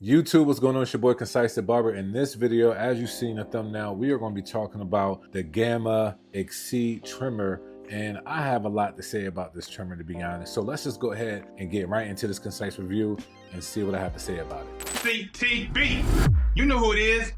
YouTube, what's going on? It's your boy ConcisetheBarber. In this video, as you see in the thumbnail, we are going to be talking about the GAMMA XCEED trimmer, and I have a lot to say about this trimmer, to be honest. So let's just go ahead and get right into this concise review and see what I have to say about it. CTB, you know who it is.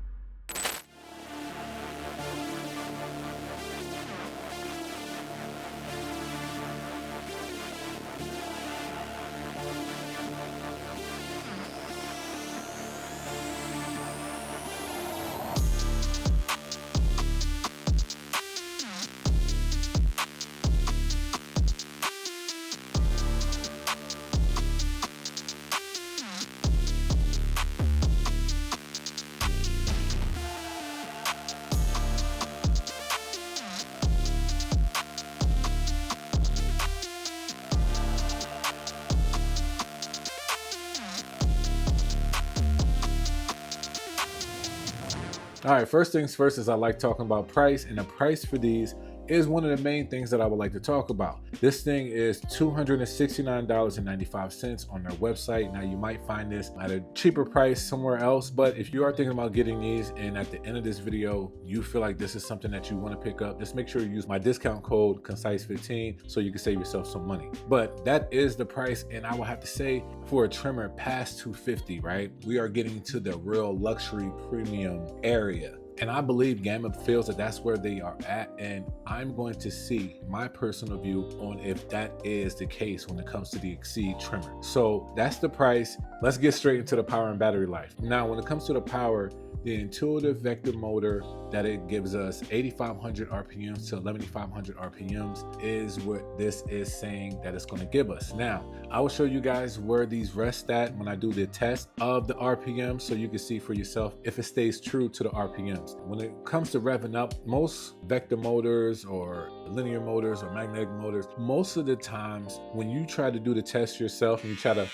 All right, first things first is I like talking about price, and the price for these is one of the main things that I would like to talk about. This thing is $269.95 on their website. Now you might find this at a cheaper price somewhere else, but if you are thinking about getting these and at the end of this video, you feel like this is something that you want to pick up, just make sure you use my discount code CONCISE15 so you can save yourself some money. But that is the price, and I will have to say for a trimmer past $250, right? We are getting to the real luxury premium area. And I believe Gamma feels that that's where they are at, and I'm going to see my personal view on if that is the case when it comes to the XCEED trimmer. So that's the price. Let's get straight into the power and battery life. Now, when it comes to the power, the intuitive vector motor that it gives us 8,500 RPMs to 11,500 RPMs is what this is saying that it's going to give us. Now, I will show you guys where these rest at when I do the test of the RPM so you can see for yourself if it stays true to the RPMs. When it comes to revving up, most vector motors or linear motors or magnetic motors, most of the times when you try to do the test yourself and you try to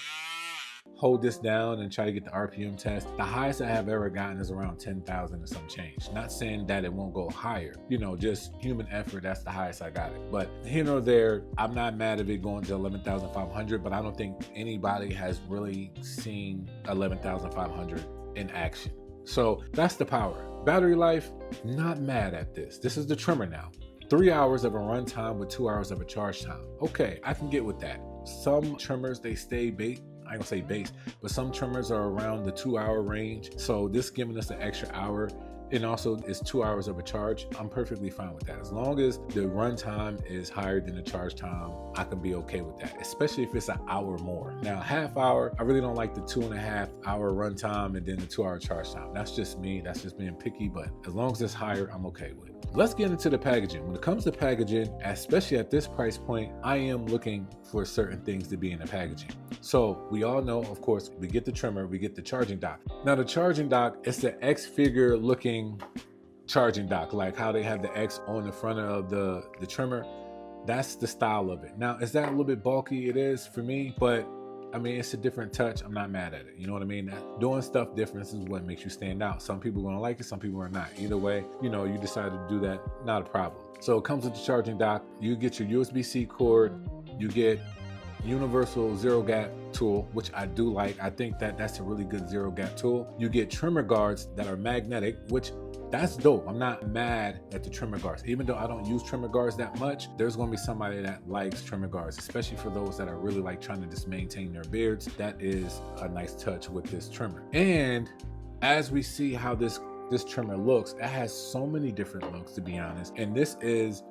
hold this down and try to get the RPM test, the highest I have ever gotten is around 10,000 and some change. Not saying that it won't go higher, you know, just human effort, that's the highest I got it. But here nor there, I'm not mad at it going to 11,500, but I don't think anybody has really seen 11,500 in action. So that's the power. Battery life, not mad at this. This is the trimmer now. 3 hours of a run time with 2 hours of a charge time. Okay, I can get with that. Some trimmers, they stay base. I ain't gonna say base, but some trimmers are around the 2 hour range. So this giving us an extra hour, and also it's 2 hours of a charge. I'm perfectly fine with that. As long as the run time is higher than the charge time, I can be okay with that, especially if it's an hour more. Now, half hour, I really don't like the 2.5 hour run time and then the 2 hour charge time. That's just me, that's just being picky, but as long as it's higher, I'm okay with it. Let's get into the packaging. When it comes to packaging, especially at this price point, I am looking for certain things to be in the packaging. So we all know, of course, we get the trimmer, we get the charging dock. Now the charging dock, it's the X figure looking charging dock, like how they have the X on the front of the trimmer. That's the style of it. Now, is that a little bit bulky? It is for me, but I mean, it's a different touch. I'm not mad at it. You know what I mean? Doing stuff different is what makes you stand out. Some people are gonna like it, some people are not. Either way, you know, you decide to do that, not a problem. So it comes with the charging dock. You get your USB-C cord, you get universal zero gap tool, which I do like. I think that that's a really good zero gap tool. You get trimmer guards that are magnetic, which that's dope. I'm not mad at the trimmer guards. Even though I don't use trimmer guards that much, there's gonna be somebody that likes trimmer guards, especially for those that are really like trying to just maintain their beards. That is a nice touch with this trimmer. And as we see how this trimmer looks, it has so many different looks, to be honest. And this is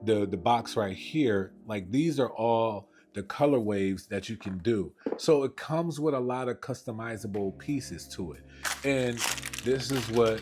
the box right here. Like, these are all the color waves that you can do. So it comes with a lot of customizable pieces to it. And this is what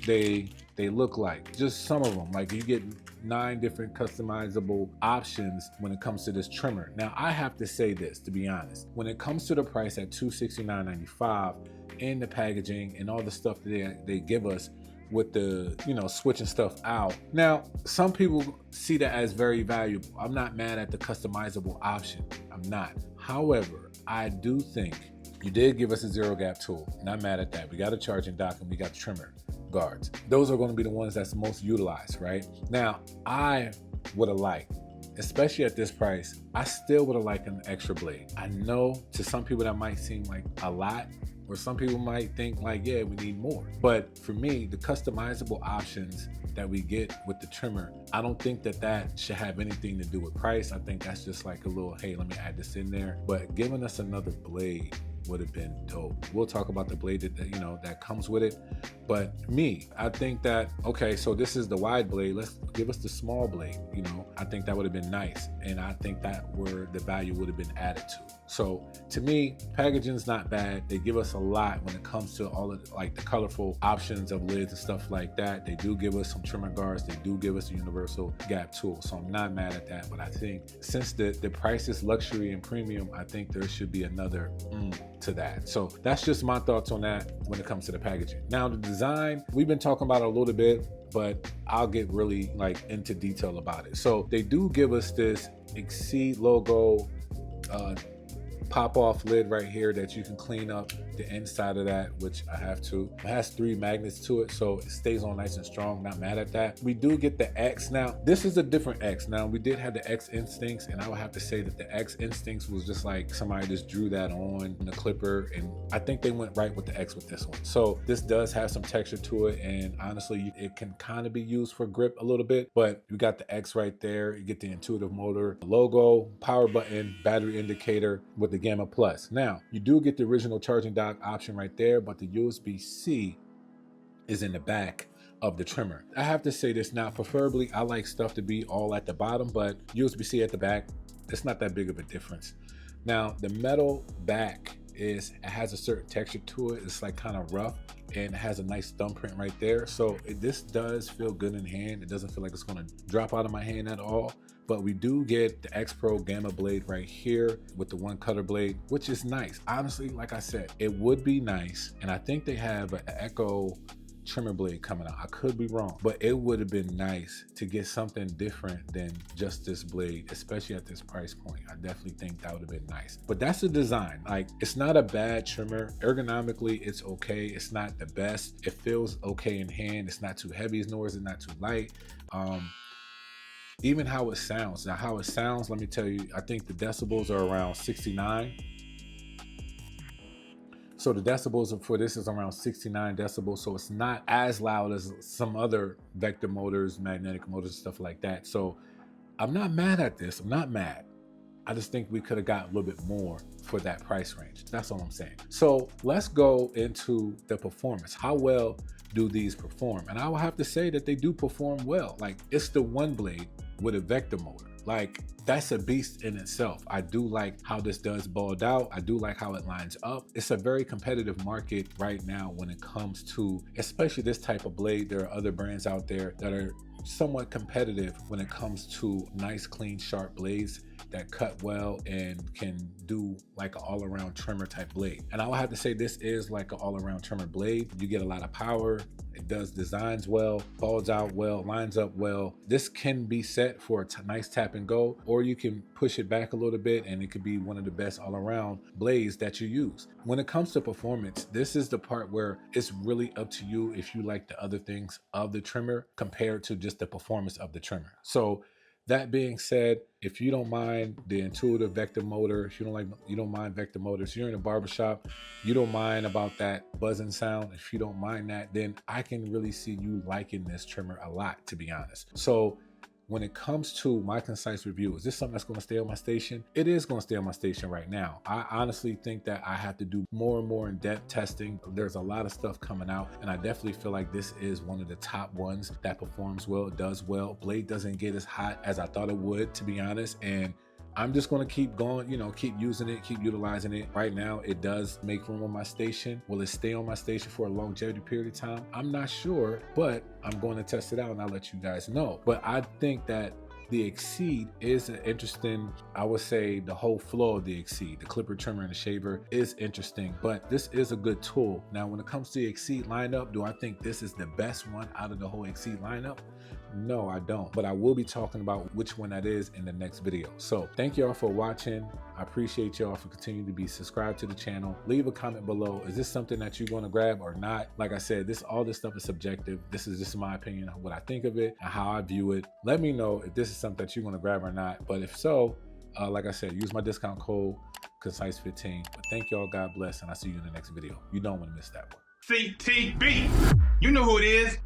they look like, just some of them. Like, you get 9 different customizable options when it comes to this trimmer. Now, I have to say this, to be honest, when it comes to the price at $269.95 in the packaging and all the stuff that they give us with the, you know, switching stuff out. Now, some people see that as very valuable. I'm not mad at the customizable option. I'm not. However, I do think you did give us a zero gap tool. Not mad at that. We got a charging dock and we got the trimmer guards. Those are going to be the ones that's most utilized, right? Now, I would have liked, especially at this price, I still would have liked an extra blade. I know to some people that might seem like a lot, Or some people might think like, yeah, we need more. But for me, the customizable options that we get with the trimmer, I don't think that that should have anything to do with price. I think that's just like a little, hey, let me add this in there. But giving us another blade would have been dope. We'll talk about the blade that, you know, that comes with it. But me, I think that, okay, so this is the wide blade. Let's give us the small blade. You know, I think that would have been nice. And I think that where the value would have been added to. So to me, packaging's not bad. They give us a lot when it comes to all of like the colorful options of lids and stuff like that. They do give us some trimmer guards. They do give us a universal gap tool. So I'm not mad at that. But I think since the price is luxury and premium, I think there should be another to that. So that's just my thoughts on that when it comes to the packaging. Now the design, we've been talking about it a little bit, but I'll get really like into detail about it. So they do give us this XCEED logo pop-off lid right here that you can clean up the inside of that, which I have to. It has 3 magnets to it, so it stays on nice and strong. Not mad at that. We do get the X. Now this is a different X. Now we did have the X Instincts, and I would have to say that the X Instincts was just like somebody just drew that on the clipper, and I think they went right with the X with this one. So this does have some texture to it, and honestly it can kind of be used for grip a little bit, but you got the X right there. You get the intuitive motor logo, power button, battery indicator with the Gamma Plus. Now you do get the original charging dock option right there, but the USB-C is in the back of the trimmer. I have to say this now, preferably I like stuff to be all at the bottom, but USB-C at the back, it's not that big of a difference. Now the metal back it has a certain texture to it. It's like kind of rough, and it has a nice thumbprint right there. So this does feel good in hand. It doesn't feel like it's gonna drop out of my hand at all. But we do get the X Pro Gamma blade right here with the 1 cutter blade, which is nice. Honestly, like I said, it would be nice. And I think they have an Echo trimmer blade coming out. I could be wrong, but it would have been nice to get something different than just this blade, especially at this price point. I definitely think that would have been nice. But that's the design. Like, it's not a bad trimmer. Ergonomically, it's okay. It's not the best. It feels okay in hand. It's not too heavy, nor is it not too light. Even how it sounds. Now, how it sounds, let me tell you, I think the decibels are around 69. So the decibels for this is around 69 decibels. So it's not as loud as some other vector motors, magnetic motors, stuff like that. So I'm not mad at this. I'm not mad. I just think we could have got a little bit more for that price range. That's all I'm saying. So let's go into the performance. How well do these perform? And I will have to say that they do perform well. Like, it's the 1 blade with a vector motor. Like, that's a beast in itself. I do like how this does balled out. I do like how it lines up. It's a very competitive market right now when it comes to, especially this type of blade. There are other brands out there that are somewhat competitive when it comes to nice, clean, sharp blades that cut well and can do like an all-around trimmer type blade. And I will have to say this is like an all-around trimmer blade. You get a lot of power. It does designs well, falls out well, lines up well. This can be set for a nice tap and go, or you can push it back a little bit and it could be one of the best all-around blades that you use. When it comes to performance, this is the part where it's really up to you if you like the other things of the trimmer compared to just the performance of the trimmer. So that being said, if you don't mind the intuitive vector motor, if you don't mind vector motors, you're in a barbershop, you don't mind about that buzzing sound, if you don't mind that, then I can really see you liking this trimmer a lot, to be honest. So when it comes to my concise review, is this something that's going to stay on my station? It is going to stay on my station right now. I honestly think that I have to do more and more in-depth testing. There's a lot of stuff coming out, and I definitely feel like this is one of the top ones that performs well, does well. Blade doesn't get as hot as I thought it would, to be honest, and I'm just going to keep going, keep using it, keep utilizing it. Right now, it does make room on my station. Will it stay on my station for a longevity period of time? I'm not sure, but I'm going to test it out and I'll let you guys know. But I think that the XCEED is an interesting, I would say the whole flow of the XCEED, the clipper, trimmer, and the shaver is interesting, but this is a good tool. Now, when it comes to the XCEED lineup, do I think this is the best one out of the whole XCEED lineup? No, I don't, but I will be talking about which one that is in the next video. So thank y'all for watching. I appreciate y'all for continuing to be subscribed to the channel. Leave a comment below. Is this something that you're going to grab or not? Like I said, all this stuff is subjective. This is just my opinion on what I think of it and how I view it. Let me know if this is something that you're going to grab or not. But if so, like I said, use my discount code Concise 15. But thank y'all, God bless, and I'll see you in the next video. You don't want to miss that one. CTB. You know who it is.